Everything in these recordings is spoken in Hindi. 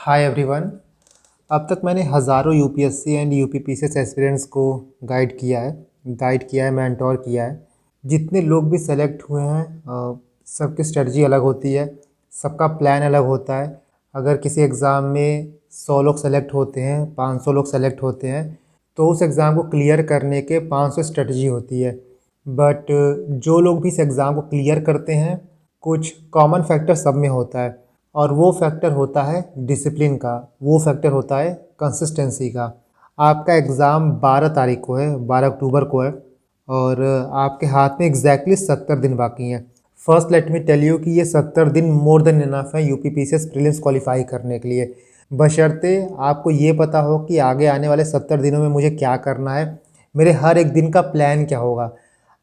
Hi everyone. अब तक मैंने हज़ारों यूपीएससी एंड यूपीपीसीएस एस्पिरेंट्स को गाइड किया है, मेंटोर किया है। जितने लोग भी सेलेक्ट हुए हैं सबकी स्ट्रेटजी अलग होती है, सबका प्लान अलग होता है। अगर किसी एग्ज़ाम में 100 लोग सेलेक्ट होते हैं, 500 लोग सेलेक्ट होते हैं, तो उस एग्ज़ाम को क्लियर करने के 500 स्ट्रेटजी होती है। बट जो लोग भी इस एग्ज़ाम को क्लियर करते हैं, कुछ कॉमन फैक्टर सब में होता है, और वो फैक्टर होता है डिसिप्लिन का, वो फैक्टर होता है कंसिस्टेंसी का। आपका एग्ज़ाम 12 तारीख को है, 12 अक्टूबर को है, और आपके हाथ में एग्जैक्टली 70 दिन बाकी हैं। First let me tell you कि ये 70 दिन मोर देन इनफ है यूपीपीसीएस प्रीलिम्स क्वालिफाई करने के लिए, बशर्ते आपको ये पता हो कि आगे आने वाले 70 दिनों में मुझे क्या करना है, मेरे हर एक दिन का प्लान क्या होगा।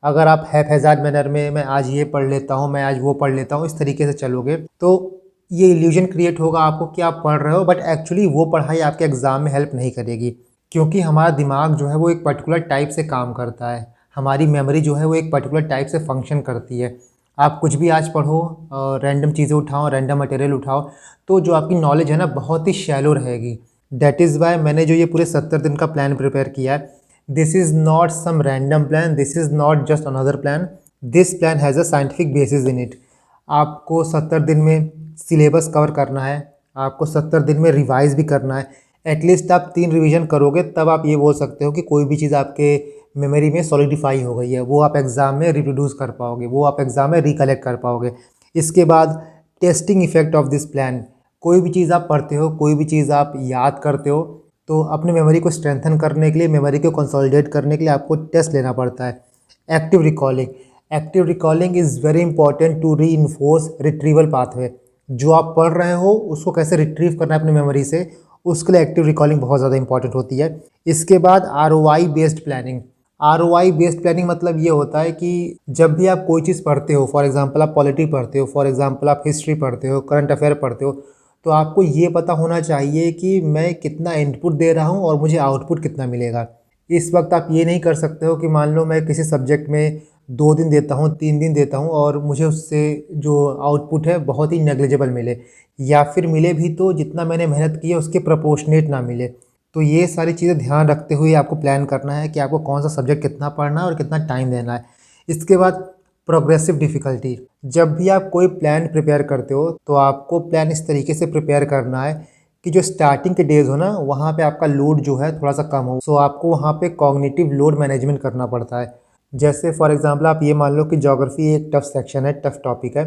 अगर आप हैप्पैज़ार्ड मैनर में मैं आज ये पढ़ लेता हूँ, मैं आज वो पढ़ लेता हूँ, इस तरीके से चलोगे तो ये इल्यूजन क्रिएट होगा आपको कि आप पढ़ रहे हो, बट एक्चुअली वो पढ़ाई आपके एग्ज़ाम में हेल्प नहीं करेगी। क्योंकि हमारा दिमाग जो है वो एक पर्टिकुलर टाइप से काम करता है, हमारी मेमोरी जो है वो एक पर्टिकुलर टाइप से फंक्शन करती है। आप कुछ भी आज पढ़ो, रैंडम चीज़ें उठाओ, रैंडम मटेरियल उठाओ, तो जो आपकी नॉलेज है ना बहुत ही शैलो रहेगी। दैट इज़ वाई मैंने जो ये पूरे 70 दिन का प्लान प्रिपेयर किया है, this is not some random plan, this is not just another plan, this plan has a scientific basis in it. आपको 70 दिन में सिलेबस कवर करना है, आपको 70 दिन में रिवाइज़ भी करना है। एटलीस्ट आप 3 रिवीजन करोगे तब आप ये बोल सकते हो कि कोई भी चीज़ आपके मेमोरी में सॉलिडिफाई हो गई है, वो आप एग्ज़ाम में रिप्रोड्यूस कर पाओगे, वो आप एग्ज़ाम में रिकलेक्ट कर पाओगे। इसके बाद testing effect of this plan, कोई भी चीज़ आप पढ़ते हो, कोई भी चीज़ आप याद करते हो, तो अपने मेमोरी को स्ट्रेंथन करने के लिए, मेमोरी को कंसोलिडेट करने के लिए आपको टेस्ट लेना पड़ता है। Active recalling is very important to reinforce retrieval pathway. जो आप पढ़ रहे हो उसको कैसे रिट्रीव करना है अपनी मेमोरी से, उसके लिए एक्टिव रिकॉलिंग बहुत ज़्यादा इंपॉर्टेंट होती है। इसके बाद ROI based planning. ROI based planning मतलब ये होता है कि जब भी आप कोई चीज़ पढ़ते हो, फॉर एग्जांपल आप पॉलिटी पढ़ते हो, फॉर एग्जांपल आप हिस्ट्री पढ़ते हो, करंट अफेयर पढ़ते हो, तो आपको ये पता होना चाहिए कि मैं कितना इनपुट दे रहा हूँ और मुझे आउटपुट कितना मिलेगा। इस वक्त आप ये नहीं कर सकते हो कि मान लो मैं किसी सब्जेक्ट में 2 दिन देता हूँ, 3 दिन देता हूँ और मुझे उससे जो आउटपुट है बहुत ही नेग्लिजिबल मिले, या फिर मिले भी तो जितना मैंने मेहनत की है उसके प्रोपोर्शनेट ना मिले। तो ये सारी चीज़ें ध्यान रखते हुए आपको प्लान करना है कि आपको कौन सा सब्जेक्ट कितना पढ़ना है और कितना टाइम देना है। इसके बाद प्रोग्रेसिव डिफ़िकल्टी। जब भी आप कोई प्लान प्रिपेयर करते हो तो आपको प्लान इस तरीके से प्रिपेयर करना है कि जो स्टार्टिंग के डेज़ हो ना, वहाँ पे आपका लोड जो है थोड़ा सा कम हो। सो आपको वहाँ पे कॉग्निटिव लोड मैनेजमेंट करना पड़ता है। जैसे फॉर एग्ज़ाम्पल आप ये मान लो कि ज्योग्राफी एक टफ़ सेक्शन है, टफ़ टॉपिक है,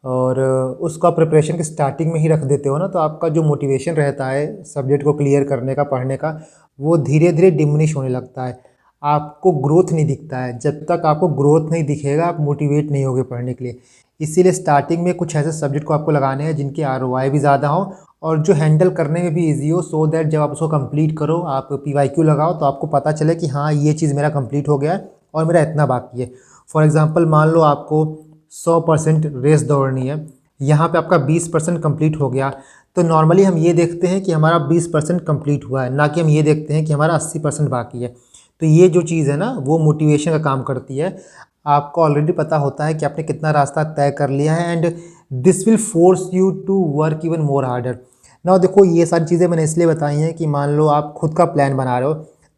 और उसको आप प्रिपरेशन के स्टार्टिंग में ही रख देते हो ना, तो आपका जो मोटिवेशन रहता है सब्जेक्ट को क्लियर करने का, पढ़ने का, वो धीरे धीरे डिमिनिश होने लगता है। आपको ग्रोथ नहीं दिखता है, जब तक आपको ग्रोथ नहीं दिखेगा आप मोटिवेट नहीं होगे पढ़ने के लिए। इसीलिए स्टार्टिंग में कुछ ऐसे सब्जेक्ट को आपको लगाने हैं जिनकी आरओआई भी ज़्यादा हो और जो हैंडल करने में भी ईजी हो, सो दैट जब आप उसको कंप्लीट करो, आप पीवाईक्यू लगाओ तो आपको पता चले कि हाँ ये चीज़ मेरा कंप्लीट हो गया है और मेरा इतना बाकी है। फॉर एग्ज़ाम्पल मान लो आपको 100% रेस दौड़नी है, यहाँ पे आपका 20% कंप्लीट हो गया, तो नॉर्मली हम ये देखते हैं कि हमारा 20% कंप्लीट हुआ है, ना कि हम ये देखते हैं कि हमारा 80% बाकी है। तो ये जो चीज़ है ना वो मोटिवेशन का काम करती है। आपको ऑलरेडी पता होता है कि आपने कितना रास्ता तय कर लिया है, and this will force you to work even more harder. ना देखो, ये सारी चीज़ें मैंने इसलिए बताई हैं कि मान लो आप खुद का प्लान बना रहे हो,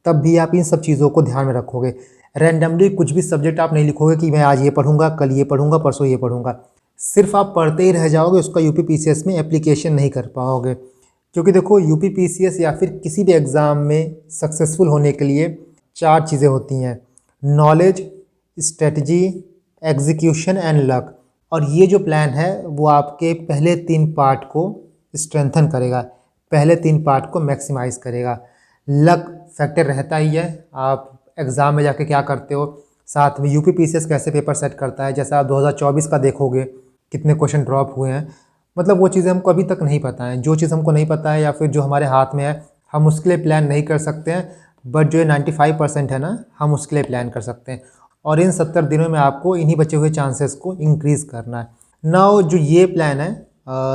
तब भी आप इन सब चीज़ों को ध्यान में रखोगे। रैंडमली कुछ भी सब्जेक्ट आप नहीं लिखोगे कि मैं आज ये पढ़ूंगा, कल ये पढ़ूंगा, परसों ये पढ़ूंगा। सिर्फ आप पढ़ते ही रह जाओगे, उसका यूपीपीसीएस में एप्लीकेशन नहीं कर पाओगे। क्योंकि देखो, यूपीपीसीएस या फिर किसी भी एग्ज़ाम में सक्सेसफुल होने के लिए 4 चीज़ें होती हैं: knowledge, strategy, execution and luck. और ये जो प्लान है वो आपके पहले 3 पार्ट को स्ट्रेंथन करेगा, पहले 3 पार्ट को मैक्सिमाइज़ करेगा। लक फैक्टर रहता ही है। आप एग्ज़ाम में जाके क्या करते हो, साथ में यूपीपीसीएस कैसे पेपर सेट करता है, जैसा आप 2024 का देखोगे कितने क्वेश्चन ड्रॉप हुए हैं, मतलब वो चीज़ें हमको अभी तक नहीं पता है। जो चीज़ हमको नहीं पता है या फिर जो हमारे हाथ में है, हम उसके लिए प्लान नहीं कर सकते हैं, बट जो 95% है ना, हम उसके लिए प्लान कर सकते हैं। और इन 70 दिनों में आपको इन्हीं बचे हुए चांसेस को इंक्रीज़ करना है। नाउ जो ये प्लान है,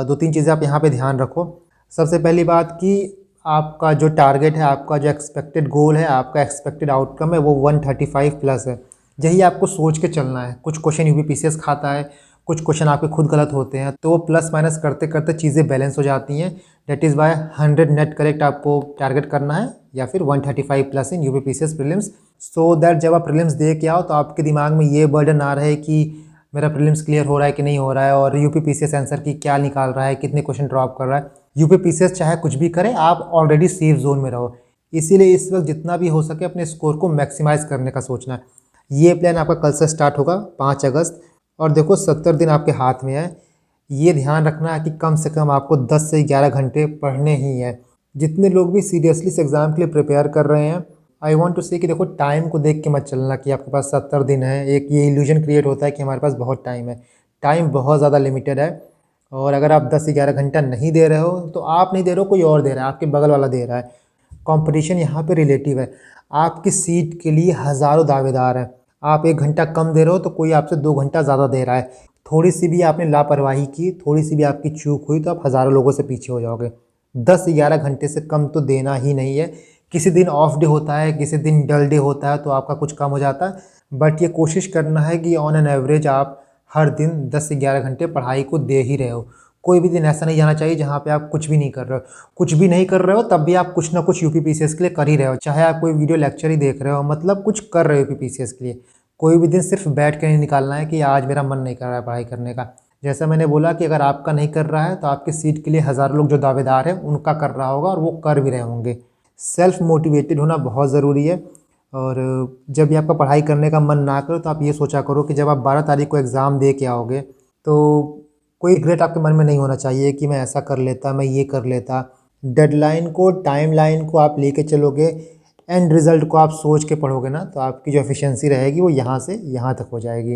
2-3 चीज़ें आप यहाँ पे ध्यान रखो। सबसे पहली बात कि आपका जो टारगेट है, आपका जो एक्सपेक्टेड गोल है, आपका एक्सपेक्टेड आउटकम है, वो 135 प्लस है। यही आपको सोच के चलना है। कुछ क्वेश्चन यूपीपीसीएस खाता है, कुछ क्वेश्चन आपके खुद गलत होते हैं, तो वो प्लस माइनस करते करते चीज़ें बैलेंस हो जाती हैं। That is why 100 net correct आपको टारगेट करना है, या फिर 135 plus in UPPCS prelims, so that जब आप प्रीलिम्स दे के आओ तो आपके दिमाग में ये बर्डन ना रहे कि मेरा प्रीलिम्स क्लियर हो रहा है कि नहीं हो रहा है, और यूपीपीसीएस आंसर की क्या निकाल रहा है, कितने क्वेश्चन ड्रॉप कर रहा है। यूपीपीसीएस चाहे कुछ भी करे, आप ऑलरेडी सेफ जोन में रहो। इसीलिए इस वक्त जितना भी हो सके अपने स्कोर को मैक्सिमाइज़ करने का सोचना है। ये प्लान आपका कल से स्टार्ट होगा 5 अगस्त, और देखो 70 दिन आपके हाथ में है। ये ध्यान रखना है कि कम से कम आपको 10 से 11 घंटे पढ़ने ही हैं। जितने लोग भी सीरियसली इस एग्ज़ाम के लिए प्रिपेयर कर रहे हैं, आई वांट टू से कि देखो टाइम को देख के मत चलना कि आपके पास 70 दिन है। एक ये इल्यूजन क्रिएट होता है कि हमारे पास बहुत टाइम है। टाइम बहुत ज़्यादा लिमिटेड है, और अगर आप 10 से 11 घंटा नहीं दे रहे हो तो आप नहीं दे रहे हो, कोई और दे रहा है, आपके बगल वाला दे रहा है। कंपटीशन यहाँ पे रिलेटिव है। आपकी सीट के लिए हज़ारों दावेदार हैं। आप 1 घंटा कम दे रहे हो तो कोई आपसे 2 घंटा ज़्यादा दे रहा है। थोड़ी सी भी आपने लापरवाही की, थोड़ी सी भी आपकी चूक हुई, तो आप हज़ारों लोगों से पीछे हो जाओगे। 10 से 11 घंटे से कम तो देना ही नहीं है। किसी दिन ऑफ डे होता है, किसी दिन डल डे होता है, तो आपका कुछ कम हो जाता है, बट ये कोशिश करना है कि ऑन एन एवरेज आप हर दिन 10 से 11 घंटे पढ़ाई को दे ही रहे हो। कोई भी दिन ऐसा नहीं जाना चाहिए जहाँ पे आप कुछ भी नहीं कर रहे हो। कुछ भी नहीं कर रहे हो तब भी आप कुछ ना कुछ यूपीपीसीएस के लिए कर ही रहे हो, चाहे आप कोई वीडियो लेक्चर ही देख रहे हो, मतलब कुछ कर रहे हो यूपीपीसीएस के लिए। कोई भी दिन सिर्फ बैठ के नहीं निकालना है कि आज मेरा मन नहीं कर रहा है पढ़ाई करने का। जैसा मैंने बोला कि अगर आपका नहीं कर रहा है तो आपकी सीट के लिए हज़ारों लोग जो दावेदार हैं उनका कर रहा होगा, और वो कर भी रहे होंगे। सेल्फ मोटिवेटेड होना बहुत ज़रूरी है। और जब भी आपका पढ़ाई करने का मन ना करो तो आप ये सोचा करो कि जब आप 12 तारीख को एग्ज़ाम दे के आओगे तो कोई रिग्रेट आपके मन में नहीं होना चाहिए कि मैं ऐसा कर लेता, मैं ये कर लेता। डेडलाइन को, टाइमलाइन को आप लेके चलोगे, एंड रिज़ल्ट को आप सोच के पढ़ोगे ना, तो आपकी जो एफिशिएंसी रहेगी वो यहाँ से यहाँ तक हो जाएगी।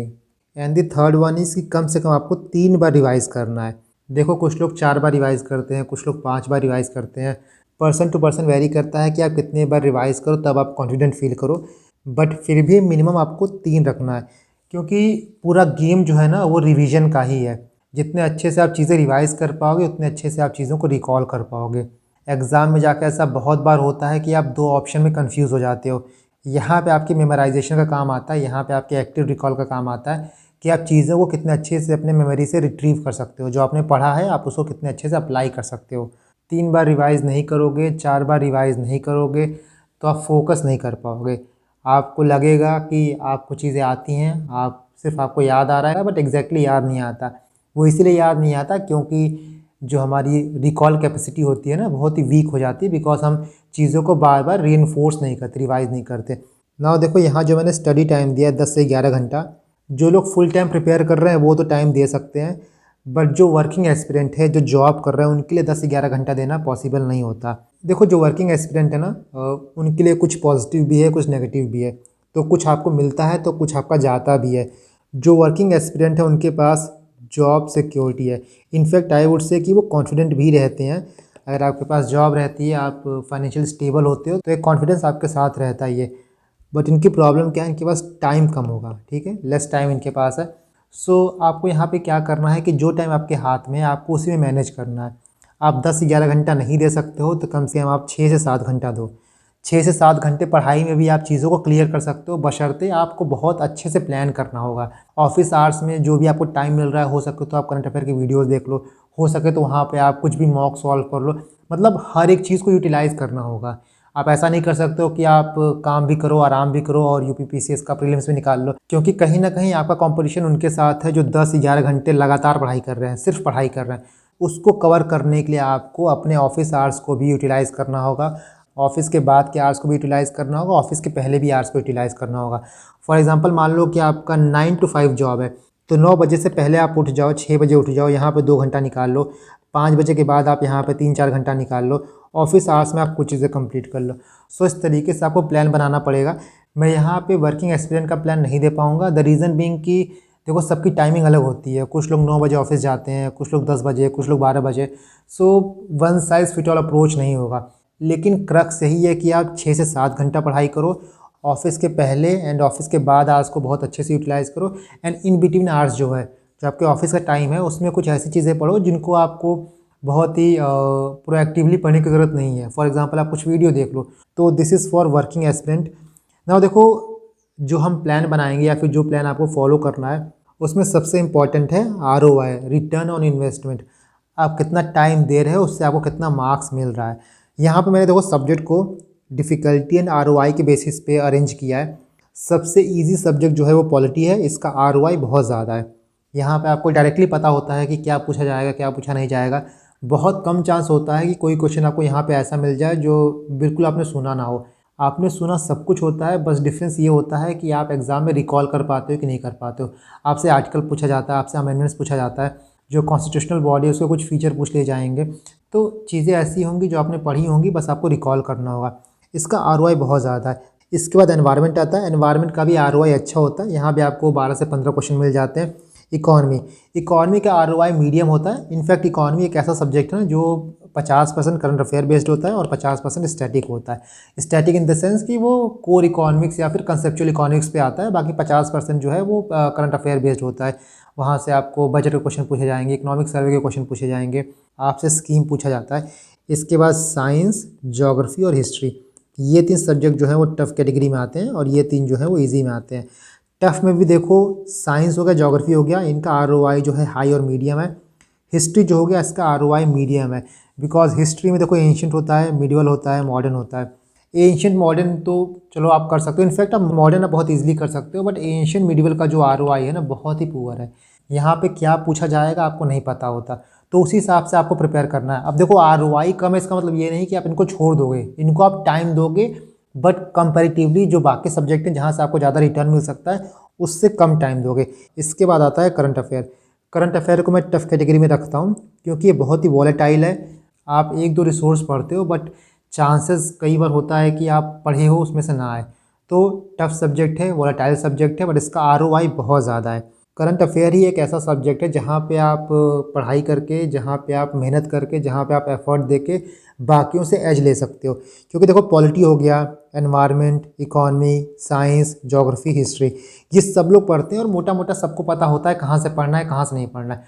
And the third one is कि कम से कम आपको 3 बार रिवाइज़ करना है। देखो कुछ लोग 4 बार रिवाइज़ करते हैं, कुछ लोग 5 बार रिवाइज़ करते हैं। पर्सन टू पर्सन वेरी करता है कि आप कितने बार रिवाइज़ करो तब आप कॉन्फिडेंट फील करो, बट फिर भी मिनिमम आपको 3 रखना है, क्योंकि पूरा गेम जो है ना वो रिवीजन का ही है। जितने अच्छे से आप चीज़ें रिवाइज़ कर पाओगे उतने अच्छे से आप चीज़ों को रिकॉल कर पाओगे। एग्ज़ाम में जाकर ऐसा बहुत बार होता है कि आप 2 ऑप्शन में कंफ्यूज हो जाते हो। यहाँ पे आपकी मेमोराइजेशन का काम आता है, यहाँ पे आपके एक्टिव रिकॉल का काम आता है कि आप चीज़ों को कितने अच्छे से अपने मेमोरी से रिट्रीव कर सकते हो। जो आपने पढ़ा है आप उसको कितने अच्छे से अप्लाई कर सकते हो। 3 बार रिवाइज़ नहीं करोगे, 4 बार रिवाइज़ नहीं करोगे तो आप फोकस नहीं कर पाओगे। आपको लगेगा कि आपको चीज़ें आती हैं, आपको याद आ रहा है, बट एग्जैक्टली याद नहीं आता। वो इसीलिए याद नहीं आता क्योंकि जो हमारी रिकॉल कैपेसिटी होती है ना बहुत ही वीक हो जाती है, बिकॉज हम चीज़ों को बार बार रीइंफोर्स नहीं करते, रिवाइज़ नहीं करते। नाउ देखो यहाँ जो मैंने स्टडी टाइम दिया है 10 से 11 घंटा, जो लोग फुल टाइम प्रिपेयर कर रहे हैं वो तो टाइम दे सकते हैं, बट जो वर्किंग एस्पिरेंट है, जो जॉब कर रहे हैं, उनके लिए 10 से 11 घंटा देना पॉसिबल नहीं होता। देखो जो वर्किंग एस्पिरेंट है ना, उनके लिए कुछ पॉजिटिव भी है, कुछ नेगेटिव भी है। तो कुछ आपको मिलता है तो कुछ आपका जाता भी है। जो वर्किंग एस्पिरेंट है उनके पास जॉब सिक्योरिटी है। इनफैक्ट आई वुड से कि वो कॉन्फिडेंट भी रहते हैं। अगर आपके पास जॉब रहती है, आप फाइनेंशियल स्टेबल होते हो, तो एक कॉन्फिडेंस आपके साथ रहता ही है। बट इनकी प्रॉब्लम क्या है, इनके पास टाइम कम होगा, ठीक है, लेस टाइम इनके पास है। सो आपको यहाँ पे क्या करना है कि जो टाइम आपके हाथ में है आपको उसी में मैनेज करना है। आप 10 से 11 घंटा नहीं दे सकते हो तो कम से कम आप 6 से 7 घंटा दो। 6 से 7 घंटे पढ़ाई में भी आप चीज़ों को क्लियर कर सकते हो, बशर्ते आपको बहुत अच्छे से प्लान करना होगा। ऑफिस आवर्स में जो भी आपको टाइम मिल रहा है, हो सके तो आप करंट अफेयर की वीडियोस देख लो, हो सके तो वहाँ पे आप कुछ भी मॉक सॉल्व कर लो। मतलब हर एक चीज़ को यूटिलाइज़ करना होगा। आप ऐसा नहीं कर सकते हो कि आप काम भी करो, आराम भी करो और यूपीपीसीएस का प्रीलिम्स भी निकाल लो, क्योंकि कहीं ना कहीं आपका कंपटीशन उनके साथ है जो 10-11 घंटे लगातार पढ़ाई कर रहे हैं, सिर्फ पढ़ाई कर रहे हैं। उसको कवर करने के लिए आपको अपने ऑफिस आवर्स को भी यूटिलाइज़ करना होगा, ऑफिस के बाद के आवर्स को भी यूटिलाइज़ करना होगा, ऑफिस के पहले भी आवर्स को यूटिलाइज़ करना होगा। फॉर एग्जांपल मान लो कि आपका 9 to 5 जॉब है, तो 9 बजे से पहले आप उठ जाओ, 6 बजे उठ जाओ, यहाँ पे 2 घंटा निकाल लो। 5 बजे के बाद आप यहाँ पे 3-4 घंटा निकाल लो। ऑफिस आवर्स में आप कुछ चीज़ें कंप्लीट कर लो। सो इस तरीके से आपको प्लान बनाना पड़ेगा। मैं यहाँ पे वर्किंग एक्सपीरियंस का प्लान नहीं दे पाऊँगा, द रीज़न बीइंग कि देखो सबकी टाइमिंग अलग होती है। कुछ लोग 9 बजे ऑफिस जाते हैं, कुछ लोग 10 बजे, कुछ लोग 12 बजे। So one size fit all approach नहीं होगा। लेकिन क्रक्स यही है कि आप 6 से 7 घंटा पढ़ाई करो, ऑफिस के पहले एंड ऑफिस के बाद आवर्स को बहुत अच्छे से यूटिलाइज़ करो, एंड इन बिटवीन आवर्स जो है, जो आपके ऑफिस का टाइम है, उसमें कुछ ऐसी चीज़ें पढ़ो जिनको आपको बहुत ही प्रोएक्टिवली पढ़ने की ज़रूरत नहीं है। फॉर एग्जांपल आप कुछ वीडियो देख लो, तो this is for working aspirant. Now देखो जो हम प्लान बनाएंगे या फिर जो प्लान आपको फॉलो करना है, उसमें सबसे इम्पॉर्टेंट है ROI, रिटर्न ऑन इन्वेस्टमेंट। आप कितना टाइम दे रहे हो, उससे आपको कितना मार्क्स मिल रहा है। यहाँ पे मैंने देखो सब्जेक्ट को डिफ़िकल्टी एंड ROI के बेसिस पे अरेंज किया है। सबसे इजी सब्जेक्ट जो है वो पॉलिटी है, इसका ROI बहुत ज़्यादा है। यहाँ पे आपको डायरेक्टली पता होता है कि क्या पूछा जाएगा, क्या पूछा नहीं जाएगा। बहुत कम चांस होता है कि कोई क्वेश्चन आपको यहाँ पे ऐसा मिल जाए जो बिल्कुल आपने सुना ना हो। आपने सुना सब कुछ होता है, बस डिफरेंस ये होता है कि आप एग्ज़ाम में रिकॉल कर पाते हो कि नहीं कर पाते हो। आपसे आर्टिकल पूछा जाता है, आपसे अमेंडमेंट्स पूछा जाता है, जो कॉन्स्टिट्यूशनल बॉडी है उसके कुछ फीचर पूछ लिए जाएंगे। तो चीज़ें ऐसी होंगी जो आपने पढ़ी होंगी, बस आपको रिकॉल करना होगा। इसका ROI बहुत ज़्यादा है। इसके बाद एनवायरनमेंट आता है। एनवायरनमेंट का भी ROI अच्छा होता है। यहाँ भी आपको 12 से 15 क्वेश्चन मिल जाते हैं। इकॉनमी का ROI मीडियम होता है। इनफैक्ट इकॉनमी एक ऐसा सब्जेक्ट है ना जो 50% करंट अफेयर बेस्ड होता है और 50% स्टैटिक होता है। स्टैटिक इन द सेंस कि वो कोर इकोनॉमिक्स या फिर कंसेप्चुअल इकोनॉमिक्स पे आता है, बाकी 50% जो है वो करंट अफेयर बेस्ड होता है। वहाँ से आपको बजट के क्वेश्चन पूछे जाएंगे, इकोनॉमिक सर्वे के क्वेश्चन पूछे जाएंगे, आपसे स्कीम पूछा जाता है। इसके बाद साइंस, ज्योग्राफी और हिस्ट्री, ये 3 सब्जेक्ट जो है वो टफ कैटेगरी में आते हैं और ये 3 जो है वो ईजी में आते हैं। टफ में भी देखो साइंस हो गया, ज्योग्राफी हो गया, इनका ROI जो है हाई और मीडियम है। हिस्ट्री जो हो गया इसका ROI मीडियम है, बिकॉज हिस्ट्री में देखो एंशियंट होता है, मिडिवल होता है, मॉडर्न होता है। एंशियंट मॉडर्न तो चलो आप कर सकते हो, इनफैक्ट आप मॉडर्न आप बहुत इजीली कर सकते हो, बट एंशियंट मिडिवल का जो ROI है ना बहुत ही पुअर है। यहाँ पे क्या पूछा जाएगा आपको नहीं पता होता, तो उसी हिसाब से आपको प्रिपेयर करना है। अब देखो ROI कम है, इसका मतलब ये नहीं कि आप इनको छोड़ दोगे, इनको आप टाइम दोगे, बट कंपैरेटिवली जो बाकी सब्जेक्ट हैं जहाँ से आपको ज़्यादा रिटर्न मिल सकता है उससे कम टाइम दोगे। इसके बाद आता है करंट अफेयर। करंट अफेयर को मैं टफ कैटेगरी में रखता हूँ क्योंकि ये बहुत ही वॉलेटाइल है। आप 1-2 रिसोर्स पढ़ते हो, बट चांसेस कई बार होता है कि आप पढ़े हो उसमें से ना आए। तो टफ सब्जेक्ट है, वॉलेटाइल सब्जेक्ट है, बट इसका ROI बहुत ज़्यादा है। करंट अफेयर ही एक ऐसा सब्जेक्ट है जहाँ पे आप पढ़ाई करके, जहाँ पे आप मेहनत करके, जहाँ पे आप एफर्ट देके बाकियों से एज ले सकते हो। क्योंकि देखो पॉलिटी हो गया, environment, economy, science, geography, history, ये सब लोग पढ़ते हैं और मोटा मोटा सबको पता होता है कहाँ से पढ़ना है, कहाँ से नहीं पढ़ना है।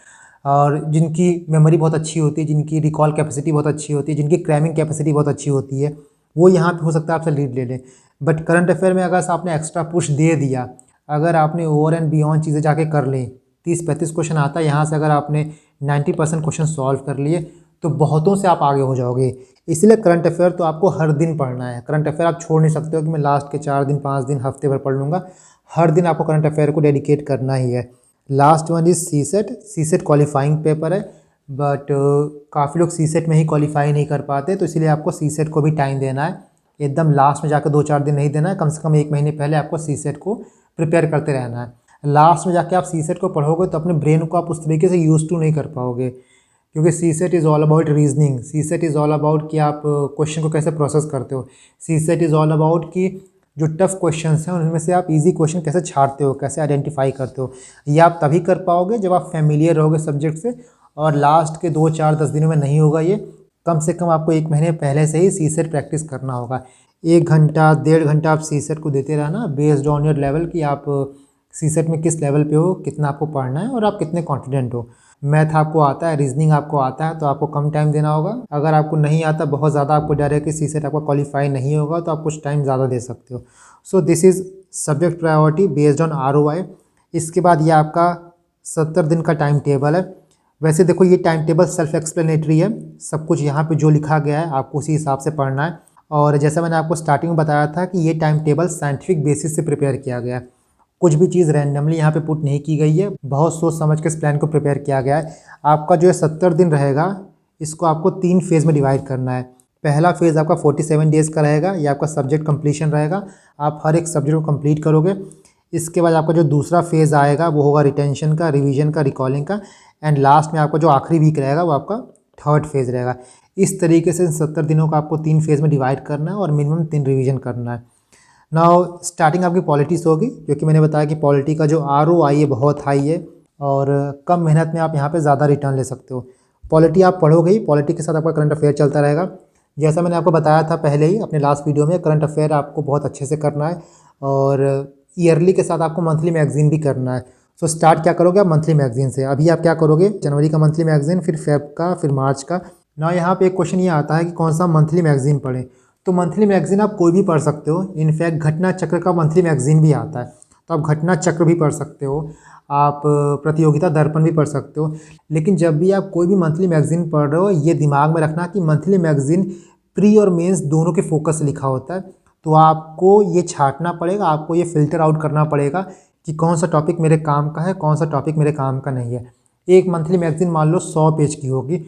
और जिनकी मेमोरी बहुत अच्छी होती है, जिनकी रिकॉल कैपेसिटी बहुत अच्छी होती है, जिनकी क्रैमिंग कैपेसिटी बहुत अच्छी होती है, वो यहाँ पे हो सकता है आपसे लीड ले लें। बट करंट अफेयर में अगर आपने एक्स्ट्रा पुश दे दिया, अगर आपने ओवर एंड बियॉन्ड चीज़ें जाके कर लें, 30-35 क्वेश्चन आता है, यहाँ से अगर आपने 90% क्वेश्चन सॉल्व कर लिए तो बहुतों से आप आगे हो जाओगे। इसलिए करंट अफेयर तो आपको हर दिन पढ़ना है। करंट अफेयर आप छोड़ नहीं सकते हो कि मैं लास्ट के 4 दिन, 5 दिन, हफ्ते भर पढ़ लूँगा। हर दिन आपको करंट अफेयर को डेडिकेट करना ही है। Last one is CSAT qualifying paper है, बट काफ़ी लोग सीसेट में ही क्वालिफाई नहीं कर पाते, तो इसलिए आपको सीसेट को भी टाइम देना है। एकदम लास्ट में जाकर 2-4 दिन नहीं देना है, कम से कम 1 महीने पहले आपको सीसेट को प्रिपेयर करते रहना है। लास्ट में जाके आप सीसेट को पढ़ोगे तो अपने ब्रेन को आप उस तरीके से यूज़ टू नहीं कर पाओगे, क्योंकि CSAT is all about reasoning. CSAT is all about कि आप क्वेश्चन को कैसे प्रोसेस करते हो। सीसेट इज़ ऑल अबाउट कि जो टफ क्वेश्चंस हैं उनमें से आप इजी क्वेश्चन कैसे छांटते हो, कैसे आइडेंटिफाई करते हो। ये आप तभी कर पाओगे जब आप फैमिलियर रहोगे सब्जेक्ट से, और लास्ट के 2-4-10 दिनों में नहीं होगा ये। कम से कम आपको 1 महीने पहले से ही सीसेट प्रैक्टिस करना होगा। 1 घंटा 1.5 घंटा आप सीसेट को देते रहना, बेस्ड ऑन योर लेवल कि आप सीसेट में किस लेवल पे हो, कितना आपको पढ़ना है और आप कितने कॉन्फिडेंट हो। मैथ आपको आता है, रीजनिंग आपको आता है, तो आपको कम टाइम देना होगा। अगर आपको नहीं आता, बहुत ज़्यादा आपको डर है कि सीसेट आपका क्वालिफाई नहीं होगा, तो आप कुछ टाइम ज़्यादा दे सकते हो। So this is subject priority based on ROI। इसके बाद ये आपका 70 दिन का टाइम टेबल है। वैसे देखो ये टाइम टेबल सेल्फ एक्सप्लेनेटरी है, सब कुछ यहाँ पे जो लिखा गया है आपको उसी हिसाब से पढ़ना है। और जैसा मैंने आपको स्टार्टिंग में बताया था कि ये टाइम टेबल साइंटिफिक बेसिस से प्रिपेयर किया गया है। कुछ भी चीज़ रैंडमली यहाँ पे पुट नहीं की गई है, बहुत सोच समझ के इस प्लान को प्रिपेयर किया गया है। आपका जो है 70 दिन रहेगा, इसको आपको 3 फेज़ में डिवाइड करना है। पहला फेज़ आपका 47 डेज़ का रहेगा, ये आपका सब्जेक्ट कंप्लीशन रहेगा, आप हर एक सब्जेक्ट को कंप्लीट करोगे। इसके बाद आपका जो दूसरा फेज़ आएगा वो होगा रिटेंशन का, रिवीजन का, रिकॉलिंग का, एंड लास्ट में आपका जो आखिरी वीक रहेगा वो आपका थर्ड फेज़ रहेगा। इस तरीके से 70 दिनों को आपको 3 फेज़ में डिवाइड करना है और मिनिमम 3 रिवीजन करना है। नाउ स्टार्टिंग आपकी पॉलिटिक्स होगी, क्योंकि मैंने बताया कि पॉलिटी का जो ROI है बहुत हाई है और कम मेहनत में आप यहाँ पे ज़्यादा रिटर्न ले सकते हो। पॉलिटी आप पढ़ोगे ही, पॉलिटी के साथ आपका करंट अफेयर चलता रहेगा। जैसा मैंने आपको बताया था पहले ही अपने लास्ट वीडियो में, करंट अफेयर आपको बहुत अच्छे से करना है और ईयरली के साथ आपको मंथली मैगजीन भी करना है। सो स्टार्ट क्या करोगे आप मंथली मैगजीन से। अभी आप क्या करोगे, जनवरी का मंथली मैगजीन, फिर फेब का, फिर मार्च का। ना यहाँ पे एक क्वेश्चन ये आता है कि कौन सा मंथली मैगजीन पढ़ें। तो मंथली मैगजीन आप कोई भी पढ़ सकते हो, इनफैक्ट घटना चक्र का मंथली मैगजीन भी आता है, तो आप घटना चक्र भी पढ़ सकते हो, आप प्रतियोगिता दर्पण भी पढ़ सकते हो। लेकिन जब भी आप कोई भी मंथली मैगज़ीन पढ़ रहे हो, ये दिमाग में रखना कि मंथली मैगज़ीन प्री और मेंस दोनों के फोकस लिखा होता है। तो आपको ये छाँटना पड़ेगा, आपको ये फ़िल्टर आउट करना पड़ेगा कि कौन सा टॉपिक मेरे काम का है, कौन सा टॉपिक मेरे काम का नहीं है। एक मंथली मैगज़ीन मान लो 100 पेज की होगी,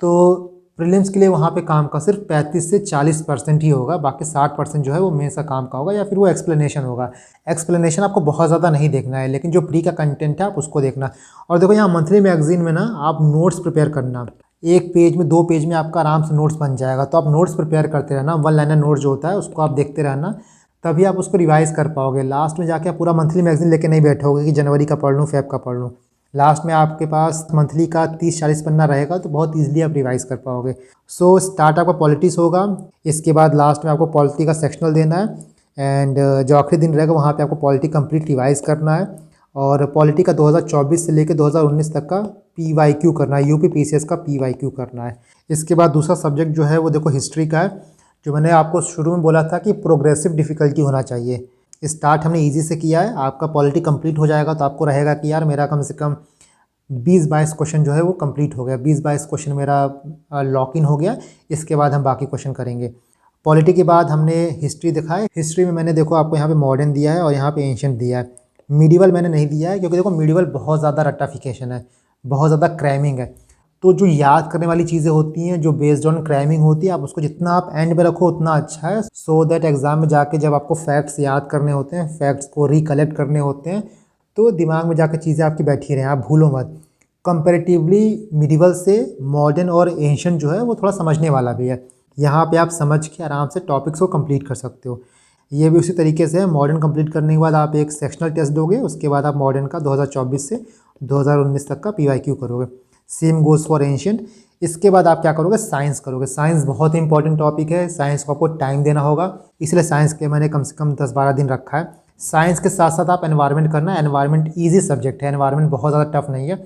तो प्रीलिम्स के लिए वहाँ पे काम का सिर्फ 35 से 40% ही होगा, बाकी 60% जो है वो मेंस का काम का होगा या फिर वो एक्सप्लेनेशन होगा। एक्सप्लेनेशन आपको बहुत ज़्यादा नहीं देखना है, लेकिन जो प्री का कंटेंट है आप उसको देखना। और देखो यहाँ मंथली मैगज़ीन में ना आप नोट्स प्रिपेयर करना, 1 पेज में 2 पेज में आपका आराम से नोट्स बन जाएगा। तो आप नोट्स प्रिपेयर करते रहना, वन लाइनर नोट जो होता है उसको आप देखते रहना, तभी आप उसको रिवाइज़ कर पाओगे। लास्ट में जाके आप पूरा मंथली मैगज़ीन लेके नहीं बैठोगे कि जनवरी का पढ़ लूँ, फ़ेब का पढ़ लूँ। लास्ट में आपके पास मंथली का 30-40 पन्ना रहेगा, तो बहुत ईजिली आप रिवाइज़ कर पाओगे। सो स्टार्ट आपका पॉलिटिक्स होगा, इसके बाद लास्ट में आपको पॉलिटी का सेक्शनल देना है, एंड जो आखिरी दिन रहेगा वहाँ पे आपको पॉलिटी कंप्लीट रिवाइज़ करना है। और पॉलिटी का 2024 से लेकर 2019 तक का PYQ करना है, यूपी PCS का PYQ करना है। इसके बाद दूसरा सब्जेक्ट जो है वो देखो हिस्ट्री का है, जो मैंने आपको शुरू में बोला था कि प्रोग्रेसिव डिफ़िकल्टी होना चाहिए। स्टार्ट हमने इजी से किया है, आपका पॉलिटी कंप्लीट हो जाएगा तो आपको रहेगा कि यार मेरा कम से कम 20-22 क्वेश्चन जो है वो कंप्लीट हो गया, 20-22 क्वेश्चन मेरा लॉक इन हो गया। इसके बाद हम बाकी क्वेश्चन करेंगे। पॉलिटी के बाद हमने हिस्ट्री देखा है। हिस्ट्री में मैंने देखो आपको यहाँ पे मॉडर्न दिया है और यहाँ पे एंशिएंट दिया है। मिडिवल मैंने नहीं दिया है, क्योंकि देखो मिडिवल बहुत ज़्यादा रट्टाफिकेशन है, बहुत ज़्यादा क्रैमिंग है। तो जो याद करने वाली चीज़ें होती हैं, जो बेस्ड ऑन क्रैमिंग होती है, आप उसको जितना आप एंड में रखो उतना अच्छा है। सो दैट एग्ज़ाम में जाके जब आपको फैक्ट्स याद करने होते हैं, फैक्ट्स को रिकलेक्ट करने होते हैं, तो दिमाग में जाकर चीज़ें आपकी बैठी रहें, आप भूलो मत। कंपैरेटिवली मिडिवल से मॉडर्न और एंशिएंट जो है वो थोड़ा समझने वाला भी है। यहाँ पे आप समझ के आराम से टॉपिक्स को कंप्लीट कर सकते हो। ये भी उसी तरीके से है, मॉडर्न कंप्लीट करने के बाद आप एक सेक्शनल टेस्ट दोगे, उसके बाद आप मॉडर्न का 2024 से 2019 तक का PYQ करोगे। Same goes for ancient. इसके बाद आप क्या करोगे, साइंस करोगे। साइंस बहुत ही इंपॉर्टेंट टॉपिक है, साइंस को आपको टाइम देना होगा, इसलिए साइंस के मैंने कम से कम 10-12 दिन रखा है। साइंस के साथ साथ आप एनवायरनमेंट करना है। एनवायरनमेंट ईजी सब्जेक्ट है, एनवायरनमेंट बहुत ज़्यादा टफ नहीं है,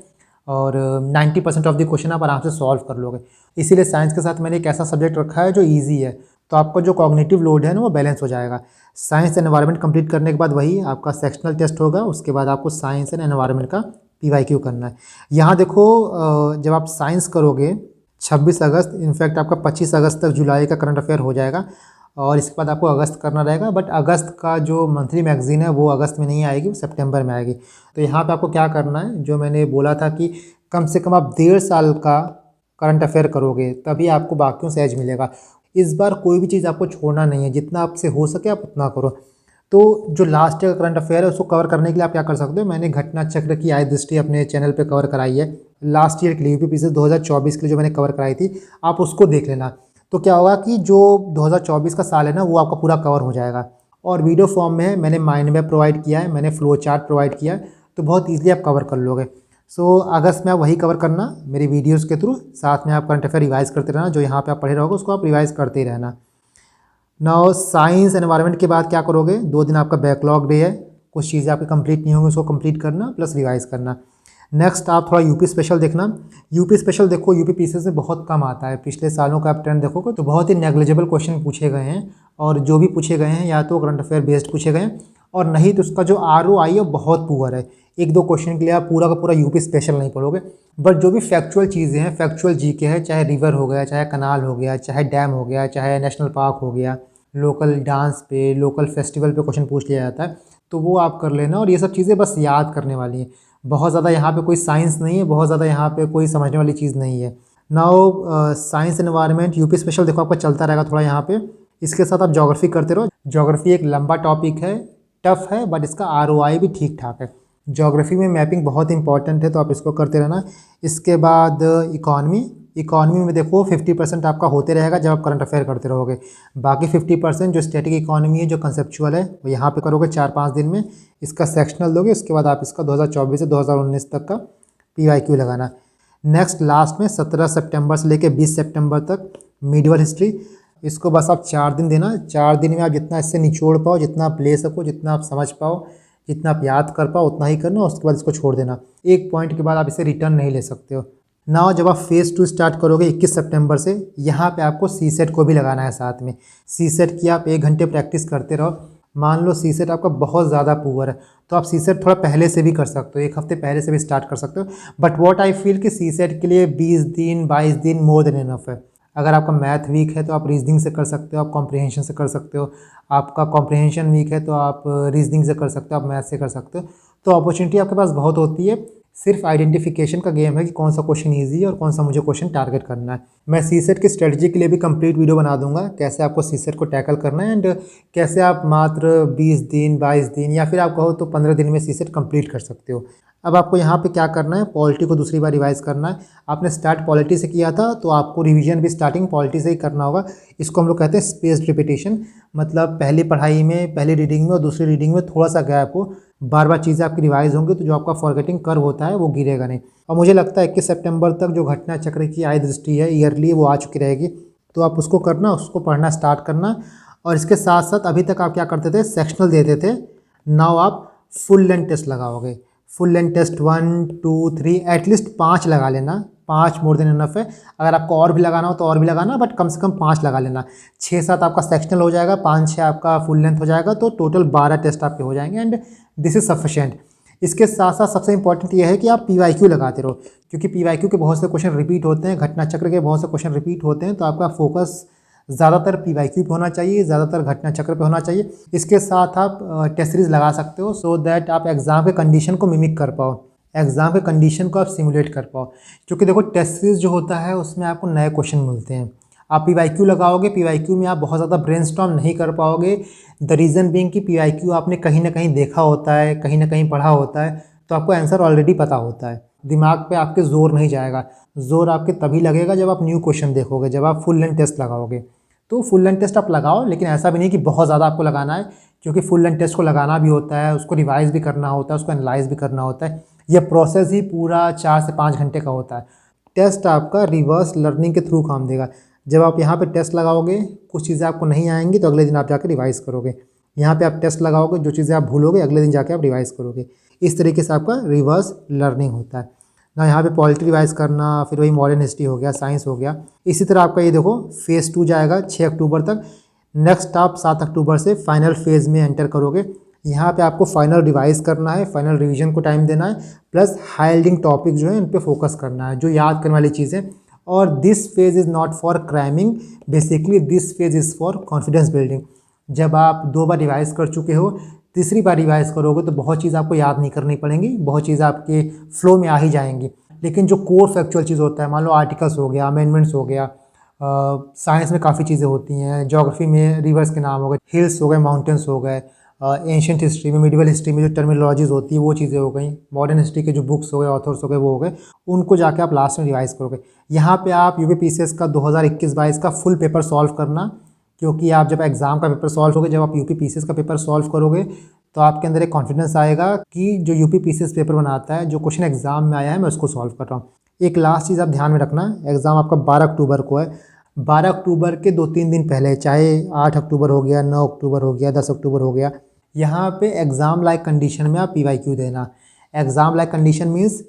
और 90% ऑफ द क्वेश्चन आप आराम से सॉल्व कर लोगे। इसीलिए साइंस के साथ मैंने एक ऐसा सब्जेक्ट रखा है जो ईजी है, तो आपका जो कॉग्निटिव लोड है ना वो बैलेंस हो जाएगा। साइंस एंड एनवायरनमेंट कंप्लीट करने के बाद वही आपका सेक्शनल टेस्ट होगा, उसके बाद आपको साइंस एंड एनवायरनमेंट का PYQ करना है। यहाँ देखो जब आप साइंस करोगे 26 अगस्त, इनफैक्ट आपका 25 अगस्त तक जुलाई का करंट अफेयर हो जाएगा, और इसके बाद आपको अगस्त करना रहेगा। बट अगस्त का जो मंथली मैगज़ीन है वो अगस्त में नहीं आएगी, वो सितंबर में आएगी। तो यहाँ पे आपको क्या करना है, जो मैंने बोला था कि कम से कम आप 1.5 साल का करंट अफेयर करोगे, तभी आपको बाकियों से एज मिलेगा। इस बार कोई भी चीज़ आपको छोड़ना नहीं है, जितना आपसे हो सके आप उतना करो। तो जो लास्ट ईयर का करंट अफेयर है उसको कवर करने के लिए आप क्या कर सकते हो, मैंने घटना चक्र की आय दृष्टि अपने चैनल पे कवर कराई है लास्ट ईयर के लिए, यूपी PCS 2024 के लिए जो मैंने कवर कराई थी, आप उसको देख लेना। तो क्या होगा कि जो 2024 का साल है ना वो आपका पूरा कवर हो जाएगा। और वीडियो फॉर्म में है, मैंने माइंड मैप प्रोवाइड किया है, मैंने फ्लो चार्ट प्रोवाइड किया है, तो बहुत ईजिली आप कवर कर लोगे। सो अगस्त में आप वही कवर करना मेरी वीडियोज़ के थ्रू, साथ में आप करंट अफेयर रिवाइज़ करते रहना, जो यहाँ पे आप पढ़े रहोगे उसको आप रिवाइज़ करते ही रहना। नाउ साइंस एनवायरनमेंट के बाद क्या करोगे, 2 दिन आपका बैकलॉग डे है, कुछ चीज़ें आपकी कंप्लीट नहीं होंगी, उसको कंप्लीट करना प्लस रिवाइज़ करना। नेक्स्ट आप थोड़ा यूपी स्पेशल देखना। यूपी स्पेशल देखो यूपी PCS में बहुत कम आता है, पिछले सालों का आप ट्रेंड देखोगे तो बहुत ही नेग्लिजिबल क्वेश्चन पूछे गए हैं, और जो भी पूछे गए हैं या तो करंट अफेयर बेस्ड पूछे गए हैं, और नहीं तो उसका जो ROI है बहुत पुअर है। 1-2 क्वेश्चन के लिए आप पूरा का पूरा यूपी स्पेशल नहीं पढ़ोगे, बट जो भी फैक्चुअल चीज़ें हैं, फैक्चुअल GK है, चाहे रिवर हो गया, चाहे कनाल हो गया, चाहे डैम हो गया, चाहे नेशनल पार्क हो गया, लोकल डांस पे, लोकल फेस्टिवल पे क्वेश्चन पूछ लिया जाता है, तो वो आप कर लेना। और ये सब चीज़ें बस याद करने वाली हैं, बहुत ज़्यादा यहाँ पे कोई साइंस नहीं है, बहुत ज़्यादा यहाँ पे कोई समझने वाली चीज़ नहीं है। Now science environment UP special देखो आपका चलता रहेगा थोड़ा यहाँ पे। इसके साथ आप ज्योग्राफी करते रहो। ज्योग्राफी एक लंबा टॉपिक है, टफ है, बट इसका ROI भी ठीक ठाक है। ज्योग्राफी में मैपिंग बहुत इंपॉर्टेंट है, तो आप इसको करते रहना। इसके बाद इकॉनमी में देखो 50% आपका होते रहेगा जब आप करंट अफेयर करते रहोगे, बाकी 50% जो स्टैटिक इकॉनमी है, जो कंसेप्चुअल है, वो यहाँ पे करोगे 4-5 दिन में। इसका सेक्शनल दोगे, उसके बाद आप इसका 2024 से 2019 तक का PYQ लगाना। नेक्स्ट लास्ट में 17 सितंबर से लेकर 20 सितंबर तक मिडिवल हिस्ट्री, इसको बस आप 4 दिन देना। 4 दिन में आप जितना इससे निचोड़ पाओ, जितना आप ले सको, जितना आप समझ पाओ, जितना आप याद कर पाओ उतना ही करना, उसके बाद इसको छोड़ देना। एक पॉइंट के बाद आप इसे रिटर्न नहीं ले सकते हो। नाउ जब आप फेज़ 2 स्टार्ट करोगे 21 सितंबर से, यहाँ पे आपको CSET को भी लगाना है साथ में। CSET की आप 1 घंटे प्रैक्टिस करते रहो, मान लो सी सेट आपका बहुत ज़्यादा पुअर है तो आप सी सेट थोड़ा पहले से भी कर सकते हो, 1 हफ्ते पहले से भी स्टार्ट कर सकते हो। बट वॉट आई फील कि सी सेट के लिए 20 दिन 22 दिन मोर देन इनफ है। अगर आपका मैथ वीक है तो आप रीजनिंग से कर सकते हो, आप कॉम्प्रिहेंशन से कर सकते हो। आपका कॉम्प्रिहेंशन वीक है तो आप रीजनिंग से कर सकते हो, आप मैथ से कर सकते हो। तो अपॉर्चुनिटी आपके पास बहुत होती है। सिर्फ आइडेंटिफिकेशन का गेम है कि कौन सा क्वेश्चन ईजी है और कौन सा मुझे क्वेश्चन टारगेट करना है। मैं सी सेट की स्ट्रेटजी के लिए भी कंप्लीट वीडियो बना दूंगा, कैसे आपको सी सेट को टैकल करना है एंड कैसे आप मात्र 20 दिन 22 दिन या फिर आप कहो तो 15 दिन में सी सेट कंप्लीट कर सकते हो। अब आपको यहाँ पे क्या करना है, पॉलिटी को दूसरी बार रिवाइज करना है। आपने स्टार्ट पॉलिटी से किया था तो आपको रिवीजन भी स्टार्टिंग पॉलिटी से ही करना होगा। इसको हम लोग कहते हैं स्पेस्ड रिपीटेशन, मतलब पहली पढ़ाई में, पहली रीडिंग में और दूसरी रीडिंग में थोड़ा सा गैप हो, बार बार चीज़ें आपकी रिवाइज होंगी तो जो आपका फॉरगेटिंग कर्व होता है वो गिरेगा नहीं। और मुझे लगता है 21 सितंबर तक जो घटना चक्र की आय दृष्टि है ईयरली वो आ चुकी रहेगी, तो आप उसको करना, उसको पढ़ना स्टार्ट करना। और इसके साथ साथ अभी तक आप क्या करते थे, सेक्शनल देते थे, नाउ आप फुल लेंथ टेस्ट लगाओगे। फुल लेंथ टेस्ट 1 2 3 एटलीस्ट 5 लगा लेना, 5 मोर देन इनफ है। अगर आपको और भी लगाना हो तो और भी लगाना, बट कम से कम 5 लगा लेना। 6-7 आपका सेक्शनल हो जाएगा, 5-6 आपका फुल लेंथ हो जाएगा, तो टोटल 12 टेस्ट आपके हो जाएंगे एंड दिस इज सफिशिएंट। इसके साथ साथ सबसे इंपॉर्टेंट ये है कि आप PYQ लगाते रहो, क्योंकि PYQ के बहुत से क्वेश्चन रिपीट होते हैं, घटना चक्र के बहुत से क्वेश्चन रिपीट होते हैं, तो आपका फोकस ज़्यादातर PYQ पे होना चाहिए, ज़्यादातर घटना चक्र पे होना चाहिए। इसके साथ आप टेस्ट सीरीज लगा सकते हो सो दैट आप एग्ज़ाम के कंडीशन को मिमिक कर पाओ, एग्ज़ाम के कंडीशन को आप सिमुलेट कर पाओ। क्योंकि देखो टेस्ट सीरीज जो होता है उसमें आपको नए क्वेश्चन मिलते हैं। आप PYQ लगाओगे, PYQ में आप बहुत ज़्यादा ब्रेनस्टॉर्म नहीं कर पाओगे। द रीज़न बीइंग कि PYQ आपने कहीं ना कहीं देखा होता है, कहीं ना कहीं पढ़ा होता है, तो आपको आंसर ऑलरेडी पता होता है, दिमाग पे आपके जोर नहीं जाएगा। जोर आपके तभी लगेगा जब आप न्यू क्वेश्चन देखोगे, जब आप फुल लेंथ टेस्ट लगाओगे। तो फुल लेंथ टेस्ट आप लगाओ, लेकिन ऐसा भी नहीं कि बहुत ज़्यादा आपको लगाना है, क्योंकि फुल लेंथ टेस्ट को लगाना भी होता है, उसको रिवाइज भी करना होता है, उसको एनालाइज भी करना होता है। यह प्रोसेस ही पूरा 4 से 5 घंटे का होता है। टेस्ट आपका रिवर्स लर्निंग के थ्रू काम देगा। जब आप यहाँ पे टेस्ट लगाओगे, कुछ चीज़ें आपको नहीं आएंगी तो अगले दिन आप जाकर रिवाइज़ करोगे। यहाँ पे आप टेस्ट लगाओगे, जो चीज़ें आप भूलोगे अगले दिन जाके आप रिवाइज़ करोगे। इस तरीके से आपका रिवर्स लर्निंग होता है ना। यहाँ पे पॉलिटी रिवाइज़ करना, फिर वही मॉडर्न हिस्ट्री हो गया, साइंस हो गया। इसी तरह आपका ये देखो फेज़ 2 जाएगा 6 अक्टूबर तक। नेक्स्ट आप 7 अक्टूबर से फाइनल फेज़ में एंटर करोगे। यहाँ पे आपको फाइनल रिवाइज करना है, फाइनल रिवीजन को टाइम देना है, प्लस हाईलाइटिंग टॉपिक जो है उन पे फोकस करना है, जो याद करने वाली चीज़ें। और this phase is not for cramming, basically this phase is for confidence building. जब आप 2 बार रिवाइज कर चुके हो, तीसरी बार रिवाइज करोगे तो बहुत चीज़ आपको याद नहीं करनी पड़ेंगी, बहुत चीज़ आपके फ्लो में आ ही जाएंगी। लेकिन जो कोर फैक्चुअल चीज़ होता है, मान लो आर्टिकल्स हो गया, अमेंडमेंट्स हो गया, साइंस में काफ़ी चीज़ें होती हैं, ज्योग्राफी में रिवर्स के नाम हो गए, हिल्स हो गए, माउंटेन्स हो गए, एंशियंट हिस्ट्री में, मिडिवल हिस्ट्री में जो टर्मिनोलॉजीज होती है वो चीज़ें हो गई, मॉडर्न हिस्ट्री के जो बुक्स हो गए, ऑथर्स हो गए, वो हो गए, उनको जाके आप लास्ट में रिवाइज करोगे। यहाँ पे आप UPPCS का 2021-22 का फुल पेपर सॉल्व करना, क्योंकि आप जब एग्ज़ाम का पेपर सॉल्व होगे, जब आप UPPCS का पेपर सॉल्व करोगे तो आपके अंदर एक कॉन्फिडेंस आएगा कि जो UPPCS पेपर बनाता है, जो क्वेश्चन एग्जाम में आया है मैं उसको सॉल्व कर रहा हूँ। एक लास्ट चीज़ आप ध्यान में रखना, एग्ज़ाम आपका 12 अक्टूबर को है। 12 अक्टूबर के 2-3 दिन पहले, चाहे 8 अक्टूबर हो गया, 9 अक्टूबर हो गया, 10 अक्टूबर हो गया, यहाँ पे एग्ज़ाम लाइक कंडीशन में आप PYQ देना। एग्ज़ाम लाइक कंडीशन मीन्स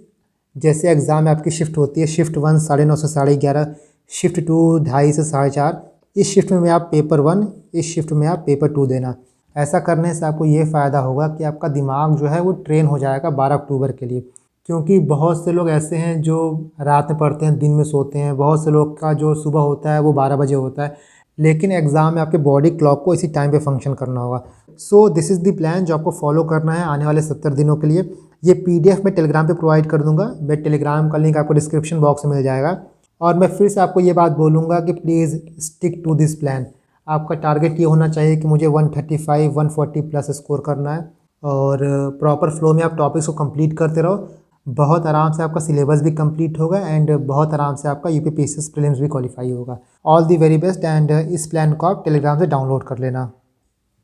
जैसे एग्ज़ाम में आपकी शिफ्ट होती है, शिफ्ट 1 9:30 से 11:30, शिफ्ट 2 2:30 से 4:30, इस शिफ्ट में आप पेपर 1, इस शिफ्ट में आप पेपर 2 देना। ऐसा करने से आपको ये फ़ायदा होगा कि आपका दिमाग जो है वो ट्रेन हो जाएगा 12 अक्टूबर के लिए। क्योंकि बहुत से लोग ऐसे हैं जो रात में पढ़ते हैं, दिन में सोते हैं, बहुत से लोग का जो सुबह होता है वो 12 बजे होता है, लेकिन एग्ज़ाम में आपके बॉडी क्लॉक को इसी टाइम पे फंक्शन करना होगा। So this is the plan जो आपको फॉलो करना है आने वाले 70 दिनों के लिए। ये PDF मैं टेलीग्राम पे प्रोवाइड कर दूंगा, मैं टेलीग्राम का लिंक आपको डिस्क्रिप्शन बॉक्स में मिल जाएगा। और मैं फिर से आपको ये बात बोलूँगा कि please stick to this plan. आपका टारगेट ये होना चाहिए कि मुझे 135 140 प्लस स्कोर करना है, और प्रॉपर फ्लो में आप टॉपिक्स को कंप्लीट करते रहो। बहुत आराम से आपका सिलेबस भी कंप्लीट होगा एंड बहुत आराम से आपका UPPCS प्रीलिम्स भी क्वालिफाई होगा। All the very best, and इस प्लान को आप टेलीग्राम से डाउनलोड कर लेना।